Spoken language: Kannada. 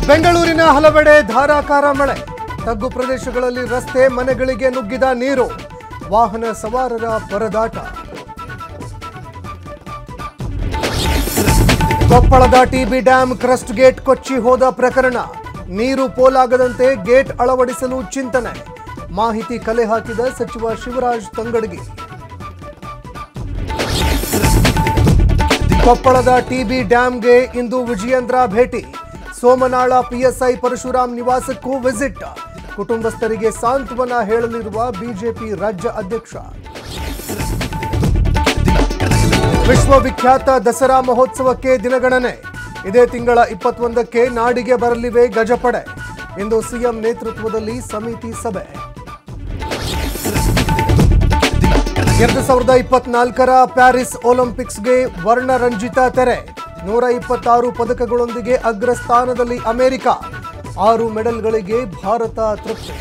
ಬೆಂಗಳೂರಿನ ಹಲವೆಡೆ ಧಾರಾಕಾರ ಮಳೆ, ತಗ್ಗು ಪ್ರದೇಶಗಳಲ್ಲಿ ರಸ್ತೆ ಮನೆಗಳಿಗೆ ನುಗ್ಗಿದ ನೀರು, ವಾಹನ ಸವಾರರ ಪರದಾಟ. ಕೊಪ್ಪಳದ ಟಿಬಿ ಡ್ಯಾಂ ಕ್ರಸ್ಟ್ ಗೇಟ್ ಕೊಚ್ಚಿ ಹೋದ ಪ್ರಕರಣ, ನೀರು ಪೋಲಾಗದಂತೆ ಗೇಟ್ ಅಳವಡಿಸಲು ಚಿಂತನೆ, ಮಾಹಿತಿ ಕಲೆ ಹಾಕಿದ ಸಚಿವ ಶಿವರಾಜ್ ತಂಗಡಗಿ. ಕೊಪ್ಪಳದ ಟಿಬಿ ಡ್ಯಾಂಗೆ ಇಂದು ವಿಜಯೇಂದ್ರ ಭೇಟಿ, ಸೋಮನಾಳ ಪಿಎಸ್ಐ ಪರಶುರಾಮ್ ನಿವಾಸಕ್ಕೂ ವಿಸಿಟ್, ಕುಟುಂಬಸ್ಥರಿಗೆ ಸಾಂತ್ವನ ಹೇಳಲಿರುವ ಬಿಜೆಪಿ ರಾಜ್ಯ ಅಧ್ಯಕ್ಷ. ವಿಶ್ವವಿಖ್ಯಾತ ದಸರಾ ಮಹೋತ್ಸವಕ್ಕೆ ದಿನಗಣನೆ, ಇದೇ ತಿಂಗಳ 21ಕ್ಕೆ ನಾಡಿಗೆ ಬರಲಿವೆ ಗಜಪಡೆ, ಇಂದು ಸಿಎಂ ನೇತೃತ್ವದಲ್ಲಿ ಸಮಿತಿ ಸಭೆ. 2024ರ ಪ್ಯಾರಿಸ್ ಒಲಿಂಪಿಕ್ಸ್ಗೆ ವರ್ಣರಂಜಿತ ತೆರೆ, 126 ಪದಕಗಳೊಂದಿಗೆ ಅಗ್ರಸ್ಥಾನದಲ್ಲಿ ಅಮೆರಿಕ, 6 ಮೆಡಲ್ಗಳಿಗೆ ಭಾರತ ತೃಪ್ತಿ.